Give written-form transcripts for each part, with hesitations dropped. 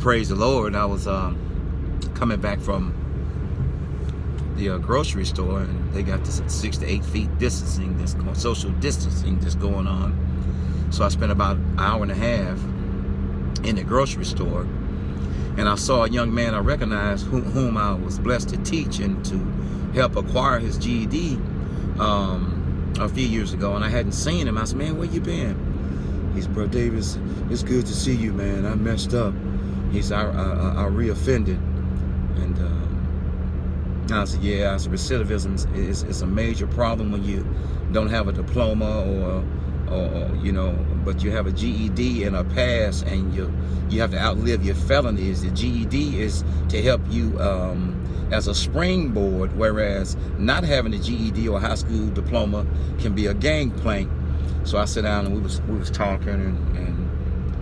Praise the Lord. I was coming back from the grocery store, and they got this 6 to 8 feet distancing, this social distancing that's going on. So I spent about an hour and a half in the grocery store, and I saw a young man I recognized whom I was blessed to teach and to help acquire his GED a few years ago, and I hadn't seen him. I said, "Man, where you been?" He's, "Bro Davis, it's good to see you, man. I messed up." He said, I reoffended. And I said, yeah, I said, recidivism is a major problem when you don't have a diploma or you know, but you have a GED and a pass, and you have to outlive your felonies. The GED is to help you as a springboard, whereas not having a GED or high school diploma can be a gangplank. So I sat down and we was talking,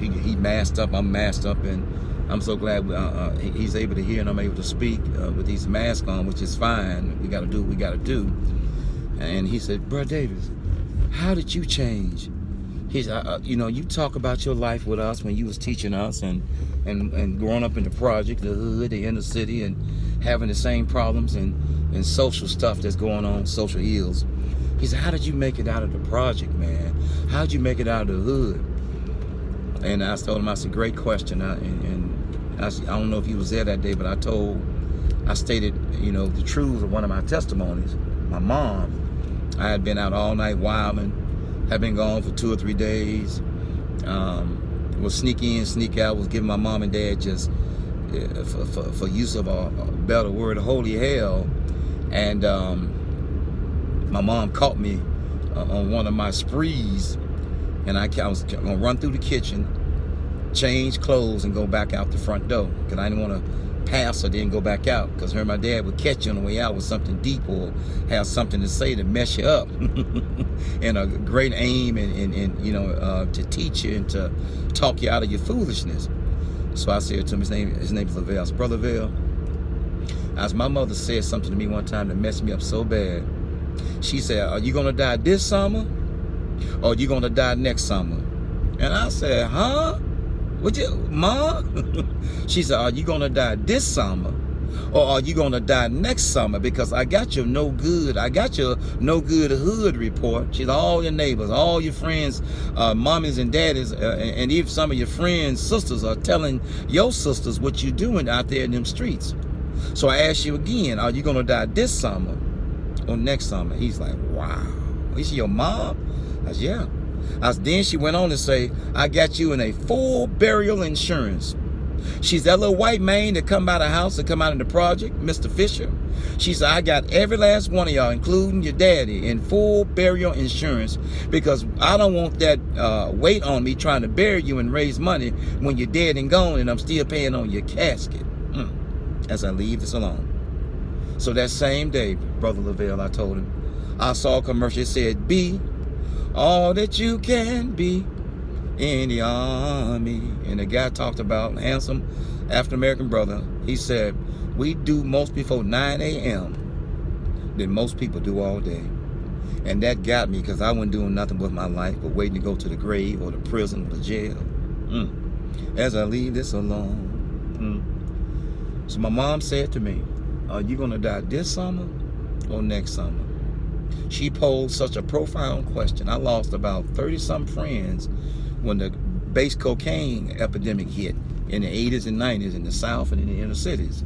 and he masked up, I'm masked up, and I'm so glad he's able to hear and I'm able to speak with these masks on, which is fine. We got to do what we got to do. And he said, "Bro Davis, how did you change?" He said, "You know, you talk about your life with us when you was teaching us and growing up in the project, the hood, the inner city, and having the same problems and social stuff that's going on, social ills." He said, "How did you make it out of the project, man? How did you make it out of the hood?" And I told him, I said, "Great question." I don't know if he was there that day, but I stated, you know, the truth of one of my testimonies. My mom, I had been out all night wilding, had been gone for 2 or 3 days, was sneak in, sneak out, was giving my mom and dad just, for use of a better word, holy hell. And my mom caught me on one of my sprees, and I was gonna run through the kitchen, change clothes, and go back out the front door, because I didn't want to pass her then go back out, because her and my dad would catch you on the way out with something deep or have something to say to mess you up. And a great aim and you know, to teach you and to talk you out of your foolishness. So I said to him, his name is Lavelle. I said, "Brother Lavelle," as my mother said something to me one time that messed me up so bad. She said, "Are you gonna die this summer, or are you gonna die next summer?" And I said, "Huh? Would you, Ma?" She said, "Are you gonna die this summer, or are you gonna die next summer? Because I got your no good hood report." She said, "All your neighbors, all your friends, mommies and daddies, and even some of your friends' sisters are telling your sisters what you're doing out there in them streets. So I ask you again, are you gonna die this summer or next summer?" He's like, "Wow." He said, "Your mom?" I said, "Yeah." Then she went on to say, "I got you in a full burial insurance." She's that little white man that come out of the house and come out in the project, Mr. Fisher. She said, "I got every last one of y'all, including your daddy, in full burial insurance, because I don't want that weight on me trying to bury you and raise money when you're dead and gone, and I'm still paying on your casket." As I leave this alone. So that same day, Brother Lavelle, I told him, I saw a commercial. It said, "Be all that you can be in the army." And the guy talked about, handsome African-American brother. He said, "We do most before 9 a.m. than most people do all day." And that got me, because I wasn't doing nothing with my life but waiting to go to the grave or the prison or the jail. As I leave this alone. So my mom said to me, "Are you going to die this summer or next summer?" She posed such a profound question. I lost about 30-some friends when the base cocaine epidemic hit in the 80s and 90s in the South and in the inner cities.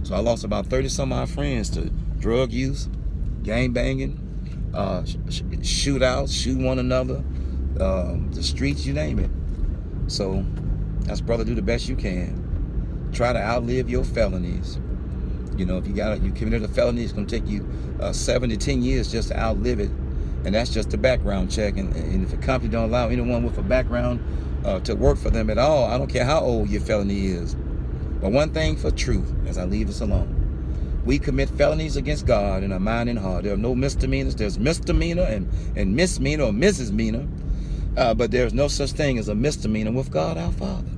So I lost about 30-some of my friends to drug use, gang banging, shootouts, shoot one another, the streets, you name it. So that's, brother, do the best you can. Try to outlive your felonies. You know, if you committed a felony, it's going to take you 7 to 10 years just to outlive it. And that's just the background check. And if a company don't allow anyone with a background to work for them at all, I don't care how old your felony is. But one thing for truth, as I leave this alone, we commit felonies against God in our mind and heart. There are no misdemeanors. There's misdemeanor and misdemeanor or misdemeanor. But there's no such thing as a misdemeanor with God our Father.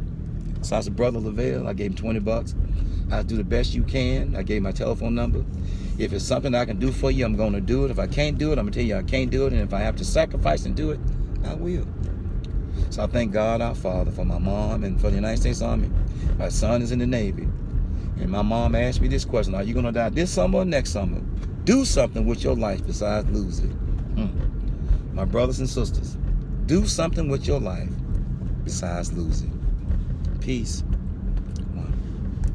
So I said, "Brother Lavelle," I gave him $20. "I'll do the best you can." I gave my telephone number. "If it's something I can do for you, I'm going to do it. If I can't do it, I'm going to tell you I can't do it. And if I have to sacrifice and do it, I will." So I thank God our Father for my mom and for the United States Army. My son is in the Navy. And my mom asked me this question: are you going to die this summer or next summer? Do something with your life besides lose it. My brothers and sisters, do something with your life besides lose it. Peace.